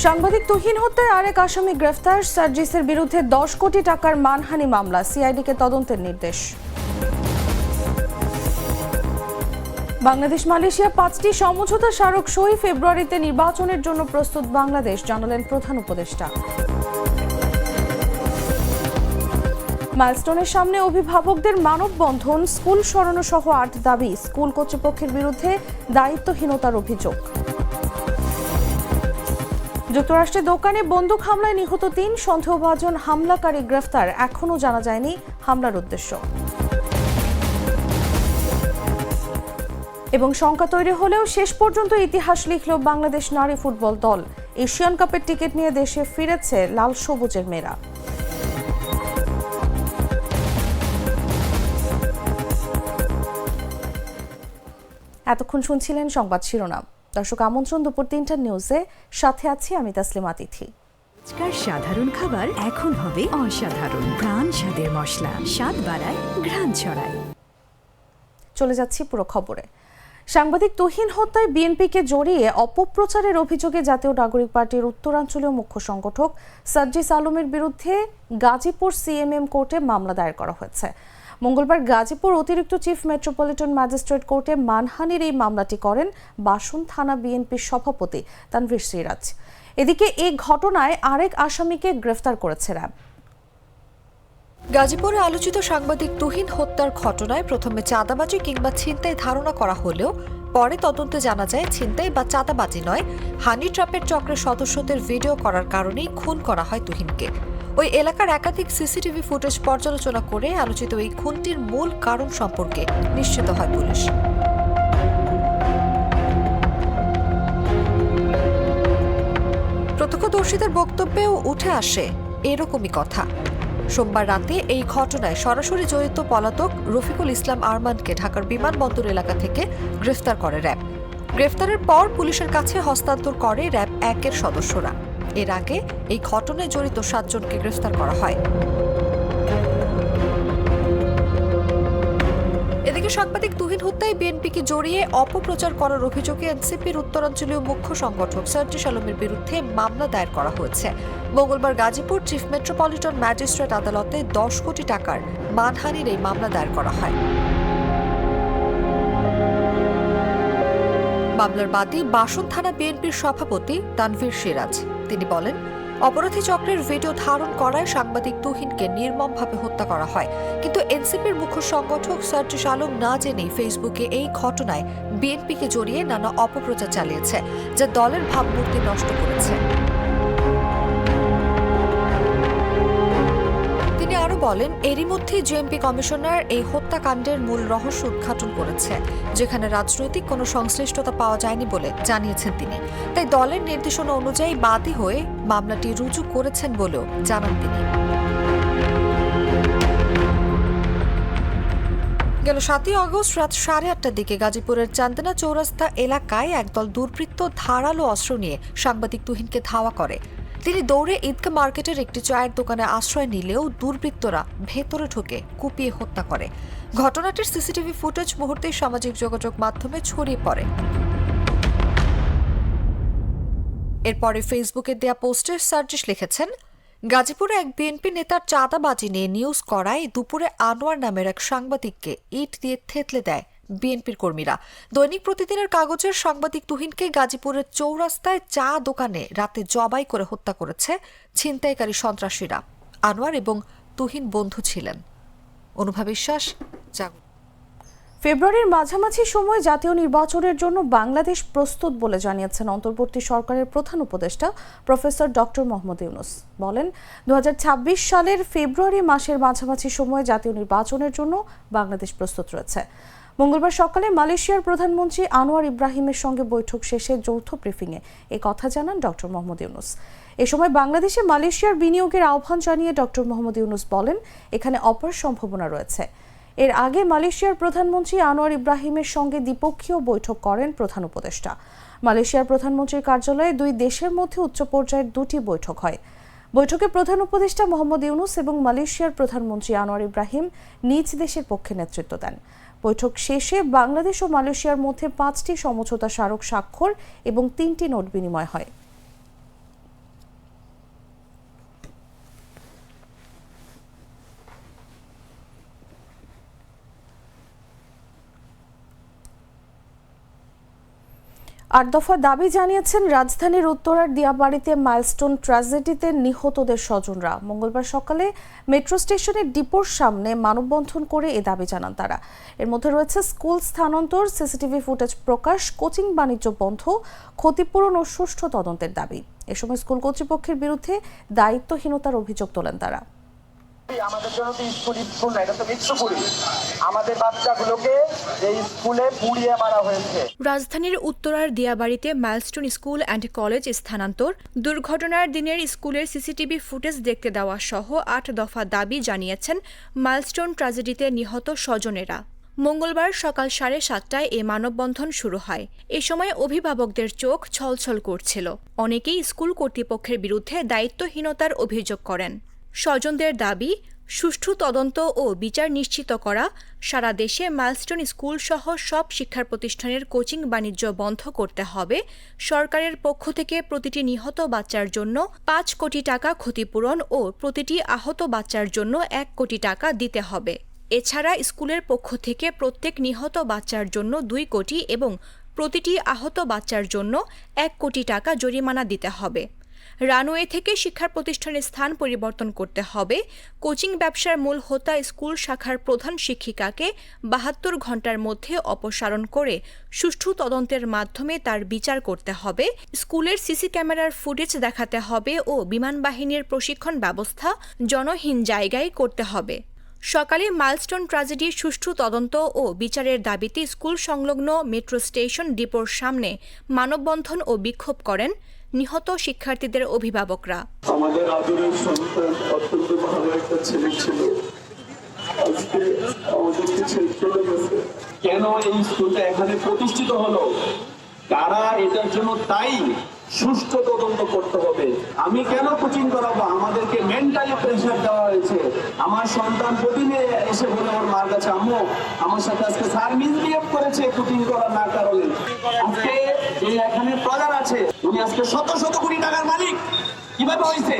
সাংবাদিক তুহিন হত্যায় আরেক আসামি গ্রেফতার। সার্জিসের বিরুদ্ধে 10 কোটি টাকার মানহানি মামলা, সিআইডিকে তদন্তের নির্দেশ। বাংলাদেশ মালয়েশিয়া 5টি সমঝোতা স্মারক সই, ফেব্রুয়ারিতে নির্বাচনের জন্য প্রস্তুত বাংলাদেশ, জানালেন প্রধান উপদেষ্টা। মাইলস্টোনের সামনে অভিভাবকদের মানববন্ধন, স্কুল সরানো সহ 8 দাবি। স্কুল কর্তৃপক্ষের বিরুদ্ধে দায়িত্বহীনতার অভিযোগ। যুক্তরাষ্ট্রের দোকানে বন্দুক হামলায় নিহত 3, সন্দেহভাজন হামলাকারী গ্রেফতার, এখনও জানা যায়নি হামলার উদ্দেশ্য। এবং শঙ্কা তৈরি হলেও শেষ পর্যন্ত ইতিহাস লিখল বাংলাদেশ নারী ফুটবল দল। এশিয়ান কাপের টিকিট নিয়ে দেশে ফিরেছে লাল সবুজের মেয়েরা। এতক্ষণ শুনছিলেন সংবাদ শিরোনাম। দর্শক, আমন্ত্রণ দুপুর 3টার নিউজে, সাথে আছি আমি তাসলিমা তিথি। আজকাল সাধারণ খাবার এখন হবে অসাধারণ। প্রাণ স্বাদের মশলা, স্বাদ বাড়ায়, ঘ্রাণ ছড়ায়। চলে যাচ্ছি পুরো খবরে। সাংবাদিক তুহিন হত্যায় বিএনপিকে জড়িয়ে অপপ্রচারের অভিযোগে জাতীয় নাগরিক পার্টির উত্তরাঞ্চলীয় মুখ্য সংগঠক সার্জিস আলমের বিরুদ্ধে গাজীপুর সিএমএম কোর্টে মামলা দায়ের করা হয়েছে। মঙ্গলবার গাজীপুর অতিরিক্ত চিফ মেট্রোপলিটন ম্যাজিস্ট্রেট কোর্টে মানহানির এই মামলাটি করেন বাসন থানা বিএনপির সভাপতি তানভীর সিরাজ। এদিকে এই ঘটনায় আরেক আসামিকে গ্রেফতার করেছে র্যাব। গাজীপুরে আলোচিত সাংবাদিক তুহিন হত্যার ঘটনায় প্রথমে চাঁদাবাজি কিংবা ছিনতাই ধারণা করা হলেও পরে তদন্তে জানা যায় ছিনতাই বা চাঁদাবাজি নয়, হানি ট্র্যাপের চক্রের সদস্যদের ভিডিও করার কারণেই খুন করা হয় তুহিনকে। ওই এলাকার একাধিক সিসিটিভি ফুটেজ পর্যালোচনা করে আলোচিত এই খুনটির মূল কারণ সম্পর্কে নিশ্চিত হয় পুলিশ। প্রত্যক্ষদর্শীদের বক্তব্যেও উঠে আসে এরকমই কথা। সোমবার রাতে এই ঘটনায় সরাসরি জড়িত পলাতক রফিকুল ইসলাম আরমানকে ঢাকার বিমানবন্দর এলাকা থেকে গ্রেফতার করে র্যাব। গ্রেফতারের পর পুলিশের কাছে হস্তান্তর করে র্যাব 1-এর সদস্যরা। এর আগে এই ঘটনায় জড়িত 7 জনকে গ্রেফতার করা হয়। এদিকে সাংবাদিক তুহিন হত্যায় বিএনপিকে জড়িয়ে অপপ্রচার করার অভিযোগে এনসিপির উত্তরাঞ্চলীয় মুখ্য সংগঠক সার্জিস আলমের বিরুদ্ধে মামলা দায়ের করা হয়েছে। মঙ্গলবার গাজীপুর চিফ মেট্রোপলিটন ম্যাজিস্ট্রেট আদালতে 10 কোটি টাকার মানহানির এই মামলা দায়ের করা হয়। মামলার বাদী বাসন থানা বিএনপির সভাপতি তানভীর সিরাজ। তিনি বলেন, অপরাধী চক্রের ভিডিও ধারণ করায় সাংবাদিক তুহিনকে নির্মমভাবে হত্যা করা হয়, কিন্তু এনসিপির মুখ্য সংগঠক সার্জিস আলম না জেনেই ফেসবুকে এই ঘটনায় বিএনপিকে জড়িয়ে নানা অপপ্রচার চালিয়েছে, যা দলের ভাবমূর্তি নষ্ট করেছে। তিনি আরো বলেন, এরই মধ্যে জেএমপি কমিশনার এই হত্যাকাণ্ডের মূল রহস্য উদ্ঘাটন করেছে, যেখানে রাজনৈতিক কোনো সংশ্লিষ্টতা পাওয়া যায়নি বলে জানিয়েছেন তিনি। তাই দলের নির্দেশনা অনুযায়ী বাদী হয়ে মামলাটি রুজু করেছেন বলেও জানান তিনি। গেল 7ই আগস্ট রাত 8:30টার দিকে গাজীপুরের চান্দনা চৌরাস্তা এলাকায় একদল দুর্বৃত্ত ধারালো অস্ত্র নিয়ে সাংবাদিক তুহিনকে ধাওয়া করে। তিনি দৌড়ে ঈদগাহ মার্কেটের একটি চায়ের দোকানে আশ্রয় নিলেও দুর্বৃত্তরা ভেতরে ঢুকে কুপিয়ে হত্যা করে। ঘটনাটির সিসিটিভি ফুটেজ মুহূর্তেই সামাজিক যোগাযোগ মাধ্যমে ছড়িয়ে পড়ে। এরপরে ফেসবুকে দেয়া পোস্টে সার্জিস লিখেছেন, গাজীপুরে এক বিএনপি নেতার চাঁদাবাজি নিয়ে নিউজ করায় দুপুরে আনোয়ার নামের এক সাংবাদিককে ইট দিয়ে থেতলে দেয় বিএনপির কর্মীরা। দৈনিক প্রতিদিনের কাগজের সাংবাদিক তুহিনকে গাজীপুরের চৌরাস্তায় চা দোকানে রাতে জবাই করে হত্যা করেছে ছিনতাইকারী সন্ত্রাসীরা। আনোয়ার এবং তুহিন বন্ধু ছিলেন। অনুভা বিশ্বাস, ফেব্রুয়ারির মাঝামাঝি সময় জাতীয় নির্বাচনের জন্য বাংলাদেশ প্রস্তুত বলে জানিয়েছেন অন্তর্বর্তী সরকারের প্রধান উপদেষ্টা প্রফেসর ডক্টর মোহাম্মদ ইউনূস। বলেন, 2026 সালের ফেব্রুয়ারি মাসের মাঝামাঝি সময় জাতীয় নির্বাচনের জন্য বাংলাদেশ প্রস্তুত রয়েছে। মঙ্গলবার সকালে মালয়েশিয়ার প্রধানমন্ত্রী আনোয়ার ইব্রাহিমের সঙ্গে বৈঠক শেষে যৌথ ব্রিফিংয়ে এ কথা জানান ডক্টর মোহাম্মদ ইউনূস। এ সময় বাংলাদেশে মালয়েশিয়ার বিনিয়োগের আহ্বান জানিয়ে ডক্টর মোহাম্মদ ইউনূস বলেন, এখানে অপার সম্ভাবনা রয়েছে। এর আগে মালয়েশিয়ার প্রধানমন্ত্রী আনোয়ার ইব্রাহিমের সঙ্গে দ্বিপক্ষীয় বৈঠক করেন প্রধান উপদেষ্টা। মালয়েশিয়ার প্রধানমন্ত্রীর কার্যালয়ে দুই দেশের মধ্যে উচ্চ পর্যায়ের 2টি বৈঠক হয়। বৈঠকে প্রধান উপদেষ্টা মোহাম্মদ ইউনূস এবং মালয়েশিয়ার প্রধানমন্ত্রী আনোয়ার ইব্রাহিম নিজ দেশের পক্ষে নেতৃত্ব দেন। বৈঠক শেষে বাংলাদেশ ও মালয়েশিয়ার মধ্যে 5টি সমঝোতা স্মারক স্বাক্ষর এবং 3টি নোট বিনিময় হয়। 8 দফা দাবি জানিয়েছেন রাজধানীর উত্তরার দিয়াবাড়িতে মাইলস্টোন ট্র্যাজেডিতে নিহতদের স্বজনরা। মঙ্গলবার সকালে মেট্রো স্টেশনের ডিপোর সামনে মানববন্ধন করে এ দাবি জানান তারা। এর মধ্যে রয়েছে স্কুল স্থানান্তর, সিসিটিভি ফুটেজ প্রকাশ, কোচিং বাণিজ্য বন্ধ, ক্ষতিপূরণ ও সুষ্ঠু তদন্তের দাবি। এ সময় স্কুল কর্তৃপক্ষের বিরুদ্ধে দায়িত্বহীনতার অভিযোগ তোলেন তারা। আমাদের জন্য তো স্কুল না, এটা তো মৃত্যুপুরী। আমাদের বাচ্চাগুলোকে এই স্কুলে পুড়িয়ে মারা হয়েছে। রাজধানীর উত্তরার দিয়াবাড়িতে মাইলস্টোন স্কুল অ্যান্ড কলেজ স্থানান্তর, দুর্ঘটনার দিনের স্কুলের সিসিটিভি ফুটেজ দেখতে দেওয়া সহ 8 দফা দাবি জানিয়েছেন মাইলস্টোন ট্র্যাজেডিতে নিহত স্বজনেরা। মঙ্গলবার সকাল 7:30টায় এ মানববন্ধন শুরু হয়। এ সময় অভিভাবকদের চোখ ছলছল করছিল। অনেকেই স্কুল কর্তৃপক্ষের বিরুদ্ধে দায়িত্বহীনতার অভিযোগ করেন। স্বজনদের দাবি, সুষ্ঠু তদন্ত ও বিচার নিশ্চিত করা, সারা দেশে মাইলস্টোন স্কুল সহ সব শিক্ষা প্রতিষ্ঠানের কোচিং বাণিজ্য বন্ধ করতে হবে, সরকারের পক্ষ থেকে প্রতিটি নিহত বাচ্চার জন্য 5 কোটি টাকা ক্ষতিপূরণ ও প্রতিটি আহত বাচ্চার জন্য 1 কোটি টাকা দিতে হবে। এছাড়া স্কুলের পক্ষ থেকে প্রত্যেক নিহত বাচ্চার জন্য 2 কোটি এবং প্রতিটি আহত বাচ্চার জন্য 1 কোটি টাকা জরিমানা দিতে হবে। রানওয়ে থেকে শিক্ষা প্রতিষ্ঠানের স্থান পরিবর্তন করতে হবে। কোচিং ব্যবসার মূল হোতা স্কুল শাখার প্রধান শিক্ষিকাকে 72 ঘণ্টার মধ্যে অপসারণ করে সুষ্ঠু তদন্তের মাধ্যমে তার বিচার করতে হবে। স্কুলের সিসি ক্যামেরার ফুটেজ দেখাতে হবে ও বিমান বাহিনীর প্রশিক্ষণ ব্যবস্থা জনহীন জায়গায় করতে হবে। সকালে মাইলস্টোন ট্র্যাজেডির সুষ্ঠু তদন্ত ও বিচারের দাবিতে স্কুল সংলগ্ন মেট্রো স্টেশন ডিপোর সামনে মানববন্ধন ও বিক্ষোভ করেন নিহত শিক্ষার্থীদের অভিভাবকরা। আমাদের আদরের সন্তান অত্যন্ত ভালো একটা ছেলে ছিল, আজকে আমাদেরকে ছেড়ে চলে গেছে। কেন এই স্কুলটা এখানে প্রতিষ্ঠিত হলো, কারা এটার জন্য দায়ী, সুষ্ঠু তদন্ত করতে হবে। আমি কেন কোচিং করাবো, আমাদেরকে মেন্টালি প্রেশার দেওয়া হয়েছে। আমার সন্তান প্রতিদিনে এসে বলে ওর মার কাছে, আম্মু আমার সাথে আজকে স্যার মিসবিহেভ করেছে কোচিং করার না কারণে। আজকে যে এখানে প্রধান আছে উনি আজকে শত শত কোটি টাকার মালিক। কিভাবে হয়েছে?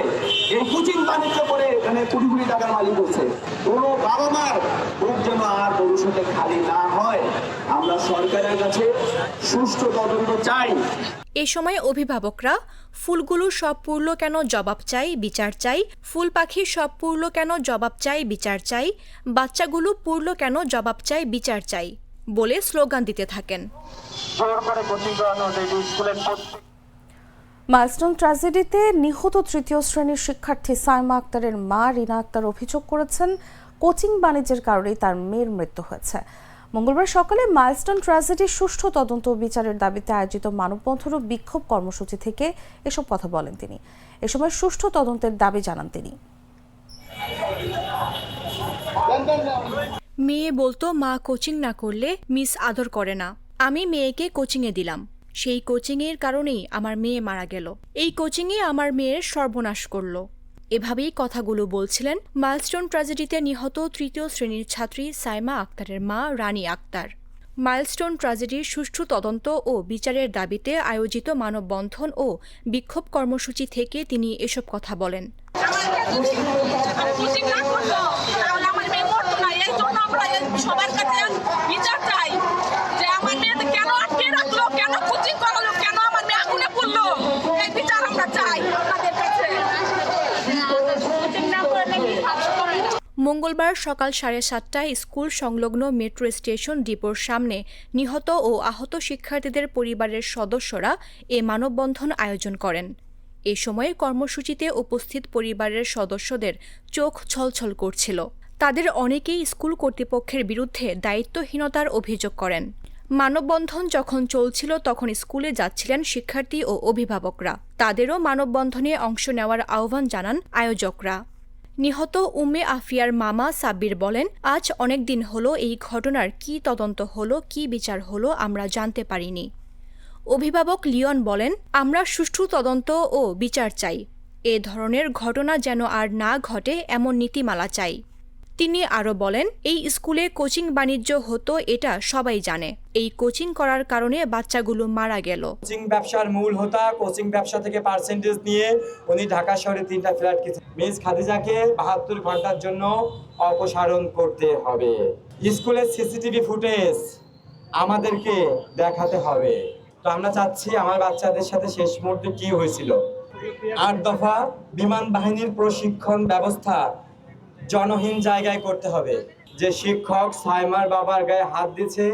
এই কোচিং বাণিজ্য করে এখানে কোটি কোটি টাকার মালিক হচ্ছে। কোনো বাবা মার বুক যেন আর ভবিষ্যতে খালি না হয়। আমরা সরকারের কাছে সুষ্ঠু তদন্ত চাই। এ সময় অভিভাবকরা ফুলগুলো সব পুড়ল কেন, জবাব চাই, বিচার চাই, ফুল পাখি সব পুড়ল কেন, জবাব চাই, বিচার চাই, বাচ্চাগুলো পুড়ল কেন, জবাব চাই, বিচার চাই বলে স্লোগান দিতে থাকেন। জোর করে কোচিং করানো স্কুলের মাইলস্টোন ট্র্যাজেডিতে নিহত 3য় শ্রেণীর শিক্ষার্থী সাইমা আক্তারের মা রিনা আক্তার অভিযোগ করেছেন কোচিং বাণিজ্যের কারণেই তার মেয়ের মৃত্যু হয়েছে। মঙ্গলবার সকালে মাইলস্টোন ট্র্যাজেডির সুষ্ঠু তদন্ত ও বিচারের দাবিতে আয়োজিত মানববন্ধন ও বিক্ষোভ কর্মসূচি থেকে এসব কথা বলেন তিনি। এ সময় সুষ্ঠু তদন্তের দাবি জানান তিনি। মেয়ে বলতো মা কোচিং না করলে মিস আদর করে না। আমি মেয়েকে কোচিংয়ে দিলাম, সেই কোচিংয়ের কারণেই আমার মেয়ে মারা গেল। এই কোচিংয়ে আমার মেয়ের সর্বনাশ করলো। এভাবেই কথাগুলো বলছিলেন মাইলস্টোন ট্র্যাজেডিতে নিহত 3য় শ্রেণীর ছাত্রী সাইমা আক্তারের মা রানী আক্তার। মাইলস্টোন ট্র্যাজেডির সুষ্ঠু তদন্ত ও বিচারের দাবিতে আয়োজিত মানববন্ধন ও বিক্ষোভ কর্মসূচি থেকে তিনি এসব কথা বলেন। সবার কাছে বিচার চাই যে আমার মেয়েদের কেন আটকে রাখলো, কেন কোচিং করালো, কেন আমার মেয়ে আগুনে পড়লো, এই বিচার আমরা চাই আপনাদের কাছে। মঙ্গলবার সকাল 7:30টায় স্কুল সংলগ্ন মেট্রো স্টেশন ডিপোর সামনে নিহত ও আহত শিক্ষার্থীদের পরিবারের সদস্যরা এ মানববন্ধন আয়োজন করেন। এ সময়ে কর্মসূচিতে উপস্থিত পরিবারের সদস্যদের চোখ ছলছল করছিল। তাদের অনেকেই স্কুল কর্তৃপক্ষের বিরুদ্ধে দায়িত্বহীনতার অভিযোগ করেন। মানববন্ধন যখন চলছিল তখন স্কুলে যাচ্ছিলেন শিক্ষার্থী ও অভিভাবকরা। তাদেরও মানববন্ধনে অংশ নেওয়ার আহ্বান জানান আয়োজকরা। নিহত উম্মে আফিয়ার মামা সাব্বির বলেন, আজ অনেক দিন হলো এই ঘটনার কী তদন্ত হলো, কী বিচার হলো আমরা জানতে পারিনি। অভিভাবক লিওন বলেন, আমরা সুষ্ঠু তদন্ত ও বিচার চাই। এ ধরনের ঘটনা যেন আর না ঘটে এমন নীতিমালা চাই। তিনি আরও বলেন, এই স্কুলে কোচিং বাণিজ্য হতো এটা সবাই জানে। এই কোচিং করার কারণে বাচ্চাগুলো মারা গেল। কোচিং ব্যবসার মূল হোতা, কোচিং ব্যবসা থেকে পার্সেন্টেজ নিয়ে উনি ঢাকা শহরে 3টা ফ্ল্যাট কিনেছেন। মিস খাদিজাকে 72 ঘন্টার জন্য অপসারণ করতে হবে। স্কুলের সিসিটিভি ফুটেজ আমাদেরকে দেখাতে হবে। তো আমরা চাচ্ছি আমার বাচ্চাদের সাথে শেষ মুহূর্তে কি হয়েছিল। 8 দফা বিমান বাহিনীর প্রশিক্ষণ ব্যবস্থা জনহীন জায়গায় করতে হবে। যে শিক্ষক 6 মাস বাবার গায়ে হাত দিচ্ছে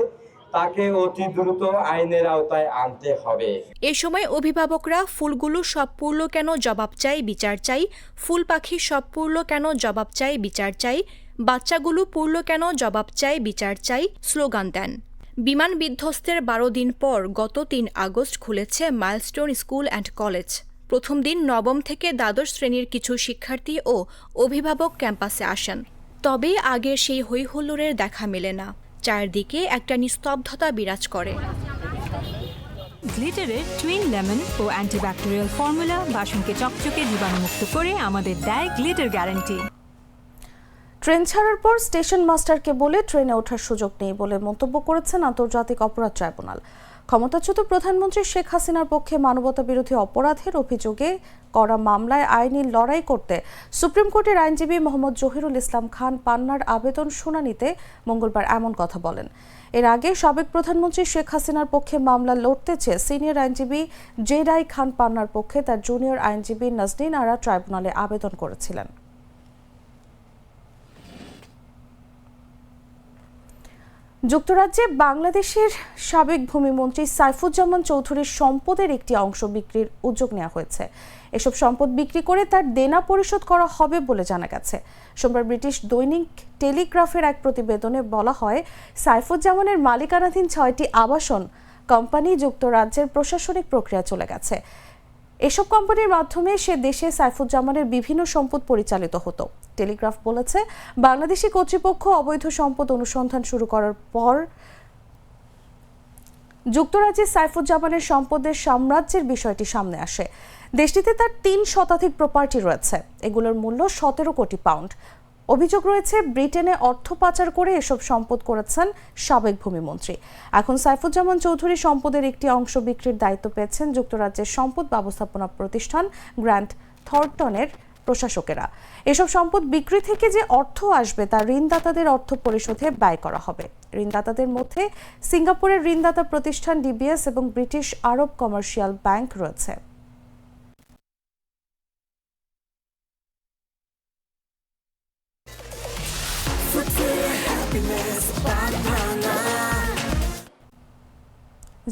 তাকে অতি দ্রুত আইনের আওতায় আনতে হবে। এ সময় অভিভাবকরা ফুলগুলো সব পুড়ল কেন, জবাব চাই, বিচার চাই, ফুল পাখি সব পুড়ল কেন, জবাব চাই, বিচার চাই, বাচ্চাগুলো পুড়ল কেন, জবাব চাই, বিচার চাই স্লোগান দেন। বিমান বিধ্বস্তের 12 দিন পর গত 3 আগস্ট খুলেছে মাইলস্টোন স্কুল অ্যান্ড কলেজ। প্রথম দিন নবম থেকে দ্বাদশ শ্রেণীর কিছু শিক্ষার্থী ও অভিভাবক ক্যাম্পাসে আসেন। তবে আগের সেই হইহুল্লোড়ের দেখা মেলে না। চারদিকে একটা নিস্তব্ধতা বিরাজ করে। গ্লিটারের টুইন লেমন ও অ্যান্টিব্যাকটেরিয়াল ফর্মুলা বাসনকে চকচকে জীবাণুমুক্ত করে আমাদের দেয় গ্লিটার গ্যারান্টি। ট্রেন ছাড়ার পর স্টেশন মাস্টারকে বলে ট্রেনে ওঠার সুযোগ নেই বলে মন্তব্য করেছেন আন্তর্জাতিক অপরাধ ট্রাইব্যুনাল। ক্ষমতাচ্যুত প্রধানমন্ত্রী শেখ হাসিনার পক্ষে মানবতা বিরোধী অপরাধের অভিযোগে করা মামলায় আইনি লড়াই করতে সুপ্রিম কোর্টের আইনজীবী মোহাম্মদ জহিরুল ইসলাম খান পান্নার আবেদন শুনানিতে মঙ্গলবার এমন কথা বলেন। এর আগে সাবেক প্রধানমন্ত্রী শেখ হাসিনার পক্ষে মামলা লড়তে চেয়ে সিনিয়র আইনজীবী জেডাই খান পান্নার পক্ষে তার জুনিয়র আইনজীবী নাজনীন আরা ট্রাইব্যুনালে আবেদন করেছিলেন। যুক্তরাজ্যে বাংলাদেশের সাবেক ভূমিমন্ত্রী সাইফুজ্জামান চৌধুরীর সম্পদের একটি অংশ বিক্রির উদ্যোগ নেওয়া হয়েছে। এসব সম্পদ বিক্রি করে তার দেনা পরিশোধ করা হবে বলে জানা গেছে। সোমবার ব্রিটিশ দৈনিক টেলিগ্রাফের এক প্রতিবেদনে বলা হয়, সাইফুজ্জামানের মালিকানাধীন 6টি আবাসন কোম্পানি যুক্তরাজ্যের প্রশাসনিক প্রক্রিয়া চলে গেছে। এসব কোম্পানির মাধ্যমে সে দেশে সাইফুজ্জামানের বিভিন্ন সম্পদ পরিচালিত হতো। টেলিগ্রাফ বলেছে, বাংলাদেশি কর্তৃপক্ষ অবৈধ সম্পদ অনুসন্ধান শুরু করার পর যুক্তরাজ্যে সাইফুজ্জামানের সম্পদের সাম্রাজ্যের বিষয়টি সামনে আসে। দেশটিতে তার 3 শতাধিক প্রপার্টি রয়েছে। এগুলোর মূল্য 17 কোটি পাউন্ড। অভিযোগ রয়েছে ব্রিটেনে অর্থ পাচার করে এসব সম্পদ করেছেন সাবেক ভূমিমন্ত্রী। এখন সাইফুজ্জামান চৌধুরী সম্পদের একটি অংশ বিক্রির দায়িত্ব পেয়েছেন যুক্তরাজ্যের সম্পদ ব্যবস্থাপনা প্রতিষ্ঠান গ্র্যান্ট থর্নটনের প্রশাসকেরা। এসব সম্পদ বিক্রি থেকে যে অর্থ আসবে তা ঋণদাতাদের অর্থ পরিশোধে ব্যয় করা হবে। ঋণদাতাদের মধ্যে সিঙ্গাপুরের ঋণদাতা প্রতিষ্ঠান ডিবিএস এবং ব্রিটিশ আরব কমার্শিয়াল ব্যাংক রয়েছে।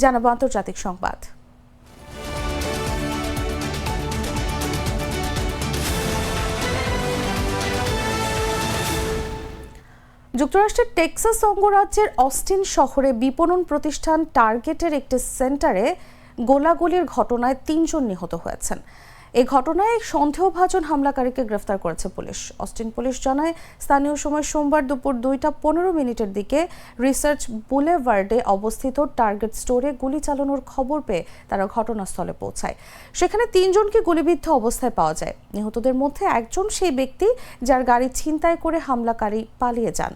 জানাবো আন্তর্জাতিক সংবাদ। যুক্তরাষ্ট্রের টেক্সাস অঙ্গরাজ্যের অস্টিন শহরে বিপণন প্রতিষ্ঠান টার্গেটের একটি সেন্টারে গোলাগুলির ঘটনায় 3 জন নিহত হয়েছেন। এই ঘটনায় সন্দেহভাজন হামলাকারীকে গ্রেফতার করেছে পুলিশ। অস্টিন পুলিশ জানায়, স্থানীয় সময় সোমবার দুপুর 2:15 দিকে রিসার্চ বুলেভার্ডে অবস্থিত টার্গেট স্টোরে গুলি চালানোর খবর পেয়ে তারা ঘটনাস্থলে পৌঁছায়। সেখানে 3 জনকে গুলিবিদ্ধ অবস্থায় পাওয়া যায়। নিহতদের মধ্যে একজন সেই ব্যক্তি যার গাড়ি ছিনতাই করে হামলাকারী পালিয়ে যান।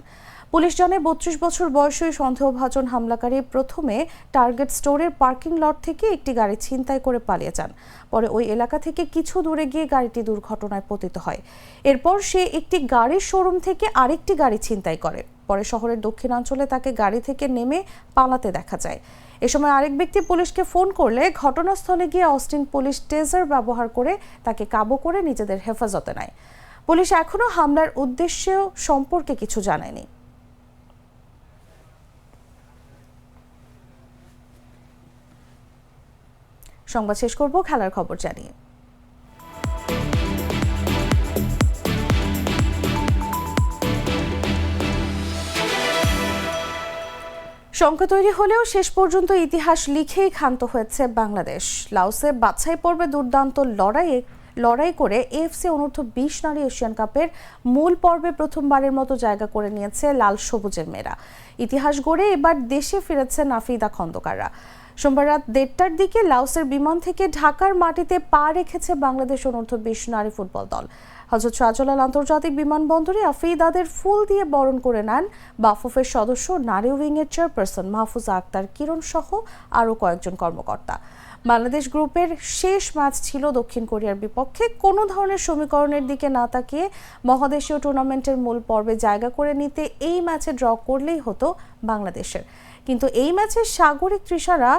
পুলিশ জানায়, 32 বছর বয়সী সন্দেহভাজন হামলাকারী প্রথমে টার্গেট স্টোরের পার্কিং লট থেকে একটি গাড়ি ছিনতাই করে পালিয়ে যান। পরে ওই এলাকা থেকে কিছু দূরে গিয়ে গাড়িটি দুর্ঘটনায় পতিত হয়। এরপর সে একটি গাড়ির শোরুম থেকে আরেকটি গাড়ি ছিনতাই করে। পরে শহরের দক্ষিণাঞ্চলে তাকে গাড়ি থেকে নেমে পালাতে দেখা যায়। এ সময় আরেক ব্যক্তি পুলিশকে ফোন করলে ঘটনাস্থলে গিয়ে অস্টিন পুলিশ টেজার ব্যবহার করে তাকে কাবু করে নিজেদের হেফাজতে নেয়। পুলিশ এখনও হামলার উদ্দেশ্য সম্পর্কে কিছু জানায়নি। সংবাদ শেষ করব খেলার খবর জানিয়ে। শঙ্কা তৈরি হলেও শেষ পর্যন্ত ইতিহাস লিখেই ক্ষান্ত হয়েছে বাংলাদেশ। লাওসে বাছাই পর্বে দুর্দান্ত লড়াই করে এএফসি অনূর্ধ্ব-20 নারী এশিয়ান কাপের মূল পর্বে প্রথমবারের মতো জায়গা করে নিয়েছে লাল সবুজের মেয়েরা। ইতিহাস গড়ে এবার দেশে ফিরেছে নাফিদা খন্দকাররা। সোমবার রাত 1:30টার দিকে লাওসের বিমান থেকে ঢাকার মাটিতে পা রেখেছে বাংলাদেশ অনূর্ধ্ব-20 নারী ফুটবল দল। হযরত শাহজালাল আন্তর্জাতিক বিমানবন্দরে আফিদাদের ফুল দিয়ে বরণ করে নেন বাফুফের সদস্য নারী উইংয়ের চেয়ারপারসন মাহফুজা আক্তার কিরণ সহ আরও কয়েকজন কর্মকর্তা। বাংলাদেশ গ্রুপের শেষ ম্যাচ ছিল দক্ষিণ কোরিয়ার বিপক্ষে। কোনো ধরনের সমীকরণের দিকে না তাকিয়ে মহাদেশীয় টুর্নামেন্টের মূল পর্বে জায়গা করে নিতে এই ম্যাচে ড্র করলেই হতো বাংলাদেশের। কিন্তু এই ম্যাচে সাগরিক তৃষারা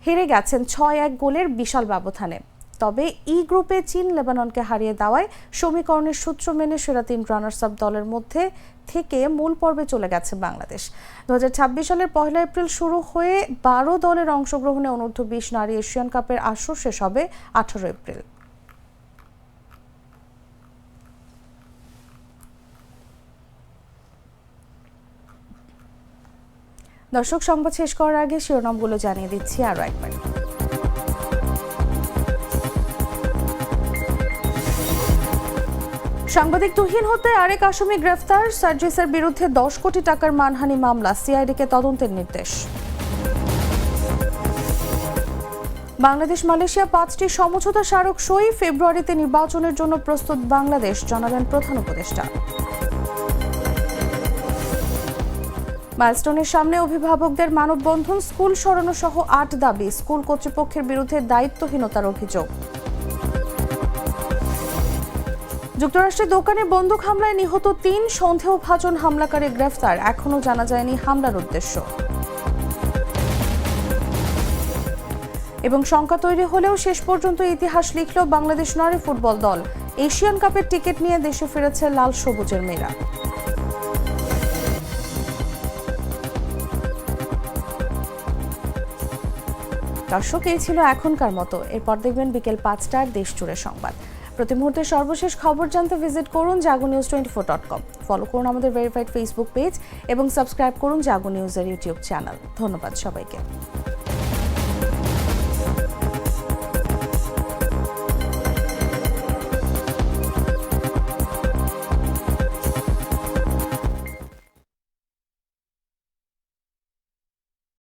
হেরে গেছেন 6-1 গোলের বিশাল ব্যবধানে। তবে ই গ্রুপে চীন লেবাননকে হারিয়ে দেওয়ায় সমীকরণের সূত্র মেনে সেরা 3 রানার্স আপ দলের মধ্যে থেকে মূল পর্বে চলে গেছে বাংলাদেশ। 2026 সালের 1 এপ্রিল শুরু হয়ে 12 দলের অংশগ্রহণে অনূর্ধ্ব-20 নারী এশিয়ান কাপের আসর শেষ হবে 18 এপ্রিল। দর্শক, সংবাদ শেষ করার আগে শিরোনামগুলো জানিয়ে দিচ্ছি আরও একবার। সাংবাদিক তুহিন হতে আরেক আসামি গ্রেফতার। সার্জিসের বিরুদ্ধে 10 কোটি টাকার মানহানি মামলা, সিআইডিকে তদন্তের নির্দেশ। বাংলাদেশ মালয়েশিয়া 5টি সমঝোতা স্মারক সই, ফেব্রুয়ারিতে নির্বাচনের জন্য প্রস্তুত বাংলাদেশ, জানালেন প্রধান উপদেষ্টা। মাইলস্টোনের সামনে অভিভাবকদের মানববন্ধন, স্কুল সরানো সহ 8 দাবি, স্কুল কর্তৃপক্ষের বিরুদ্ধে দায়িত্বহীনতার অভিযোগ। যুক্তরাষ্ট্রের দোকানে বন্দুক হামলায় নিহত 3 সন্দেহভাজন হামলাকারী গ্রেফতার, এখনও জানা যায়নি হামলার উদ্দেশ্য। এবং শঙ্কা তৈরি হলেও শেষ পর্যন্ত ইতিহাস লিখল বাংলাদেশ নারী ফুটবল দল, এশিয়ান কাপের টিকিট নিয়ে দেশে ফিরেছে লাল সবুজের মেয়েরা। দর্শক, এই ছিল এখনকার মতো। এরপর দেখবেন বিকেল 5টার দেশ জুড়ে সংবাদ। প্রতি মুহূর্তে সর্বশেষ খবর জানতে ভিজিট করুন jagonews24.com। ফলো করুন আমাদের ভেরিফাইড ফেসবুক পেজ এবং সাবস্ক্রাইব করুন জাগো নিউজের ইউটিউব চ্যানেল। ধন্যবাদ সবাইকে।